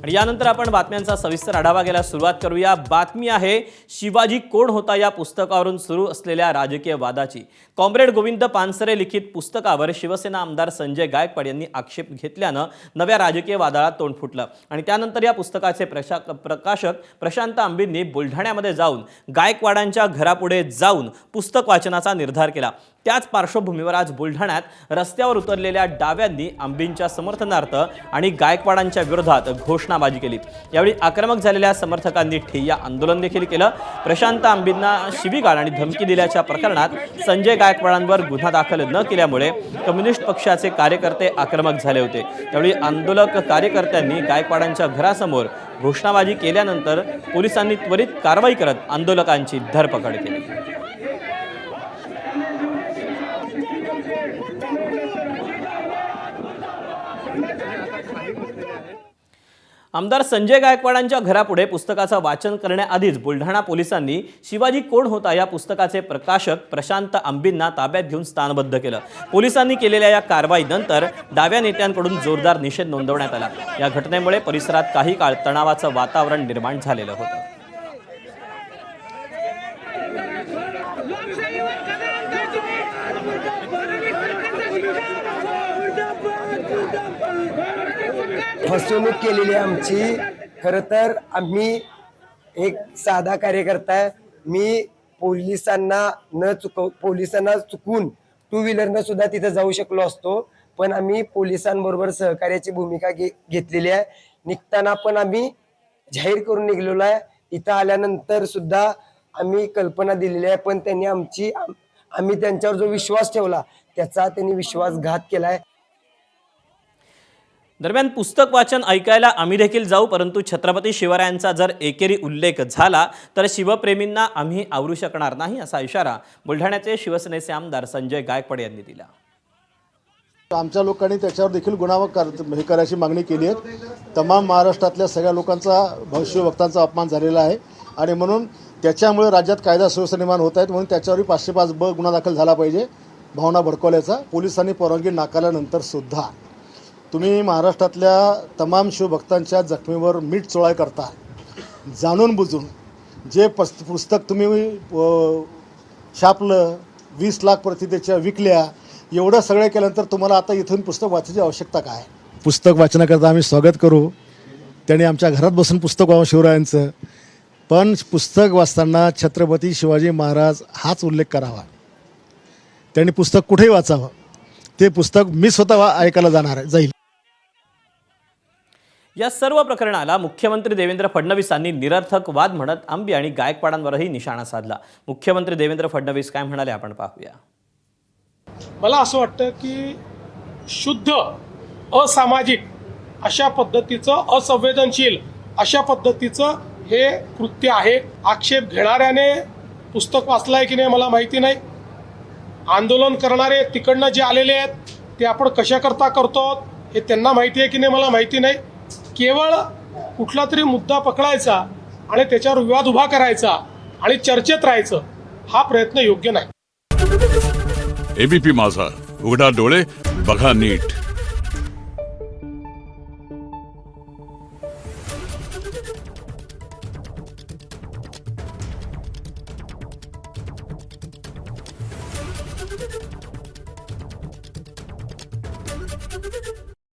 आणि यानंतर आपण बातम्यांचा सविस्तर आढावा घ्यायला सुरुवात करूया। बातमी आहे शिवाजी कोण होता या पुस्तकावरून सुरू असलेल्या राजकीय वादाची। कॉम्रेड गोविंद पानसरे लिखित पुस्तकावर शिवसेना आमदार संजय गायकवाड यांनी आक्षेप घेतल्यानं नव्या राजकीय वादळात तोंड फुटलं आणि त्यानंतर या पुस्तकाचे प्रकाशक प्रशांत आंबींनी बुलढाण्यामध्ये जाऊन गायकवाडांच्या घरापुढे जाऊन पुस्तक वाचनाचा निर्धार केला। त्याच पार्श्वभूमीवर आज बुलढाण्यात रस्त्यावर उतरलेल्या डाव्यांनी आंबींच्या समर्थनार्थ आणि गायकवाडांच्या विरोधात घोषणाबाजी केली। यावेळी आक्रमक झालेल्या समर्थकांनी ठिय्या आंदोलन देखील केलं। प्रशांत आंबींना शिवीगाळ आणि धमकी दिल्याच्या प्रकरणात संजय गायकवाडांवर गुन्हा दाखल न केल्यामुळे कम्युनिस्ट पक्षाचे कार्यकर्ते आक्रमक झाले होते। त्यावेळी आंदोलक कार्यकर्त्यांनी गायकवाडांच्या घरासमोर घोषणाबाजी केल्यानंतर पोलिसांनी त्वरित कारवाई करत आंदोलकांची धरपकड केली। आमदार संजय गायकवाडांच्या घरापुढे पुस्तकाचं वाचन करण्याआधीच बुलढाणा पोलिसांनी शिवाजी कोण होता या पुस्तकाचे प्रकाशक प्रशांत आंबींना ताब्यात घेऊन स्थानबद्ध केलं। पोलिसांनी केलेल्या या कारवाईनंतर डाव्या नेत्यांकडून जोरदार निषेध नोंदवण्यात आला। या घटनेमुळे परिसरात काही काळ तणावाचं वातावरण निर्माण झालेलं होतं। फसवणूक केलेली आमची। खरं तर आम्ही एक साधा कार्यकर्ता आहे। मी पोलिसांना चुकून टू व्हीलरनं सुद्धा तिथे जाऊ शकलो असतो, पण आम्ही पोलिसांबरोबर सहकार्याची भूमिका घेतलेली आहे। निघताना पण आम्ही जाहीर करून निघलेलो आहे। इथं आल्यानंतर सुद्धा आम्ही कल्पना दिलेली आहे, पण त्यांनी आम्ही त्यांच्यावर जो विश्वास ठेवला त्याचा त्यांनी विश्वासघात केलाय। दरम्यान पुस्तक वाचन ऐकायला आम्ही देखील जाऊ, परंतु छत्रपती शिवरायांचा जर एकेरी उल्लेख झाला तर शिवप्रेमींना आम्ही आवरू शकणार नाही, असा इशारा बुलढाण्याचे शिवसेनेचे आमदार संजय गायकवाड यांनी दिला। आमच्या लोकांनी त्याच्यावर देखील गुन्हा करायची मागणी केली आहे। तमाम महाराष्ट्रातल्या सगळ्या लोकांचा शिवभक्तांचा अपमान झालेला आहे आणि म्हणून त्याच्यामुळे राज्यात कायदा सुव्यवस्था निर्माण होत आहेत, म्हणून त्याच्यावर 505(ब) गुन्हा दाखल झाला पाहिजे भावना भडकवल्याचा। पोलिसांनी परवानगी नाकारल्यानंतर सुद्धा तुम्ही महाराष्ट्रातल्या तमाम शिवभक्तांच्या जखमीवर मीठ चोळाय करता। जाणून बुजून जे पुस्तक तुम्ही छापलं, 20 लाख प्रती त्याच्या विकल्या, एवढं सगळं केल्यानंतर तुम्हाला आता इथून पुस्तक वाचण्याची आवश्यकता काय? पुस्तक वाचनाकरता आम्ही स्वागत करू। त्यांनी आमच्या घरात बसून पुस्तक वाचू शिवरायांचं, पण पुस्तक वाचताना छत्रपती शिवाजी महाराज हाच उल्लेख करावा। त्यांनी पुस्तक कुठेही वाचावं। ते पुस्तक मी स्वतः ऐकायला जाईल। या सर्व प्रकरणाला मुख्यमंत्री देवेंद्र फडणवीसांनी निरर्थक वाद म्हणत आंबी आणि गायकवाडांवरही निशाणा साधला। मुख्यमंत्री देवेंद्र फडणवीस काय म्हणाले आपण पाहूया। मला असं वाटतं की शुद्ध असामाजिक अशा पद्धतीचं, असंवेदनशील अशा पद्धतीचं हे कृत्य आहे। आक्षेप घेणाऱ्याने पुस्तक वाचलंय की नाही मला माहिती नाही। आंदोलन करणारे तिकडनं जे आलेले आहेत ते आपण कशा करता करतो हे त्यांना माहिती आहे की नाही मला माहिती नाही। केवळ कुठला तरी मुद्दा पकडायचा आणि त्याच्यावर विवाद उभा करायचा आणि चर्चेत राहायचं, हा प्रयत्न योग्य नाही। एबीपी माझा, उघडा डोळे बघा नीट।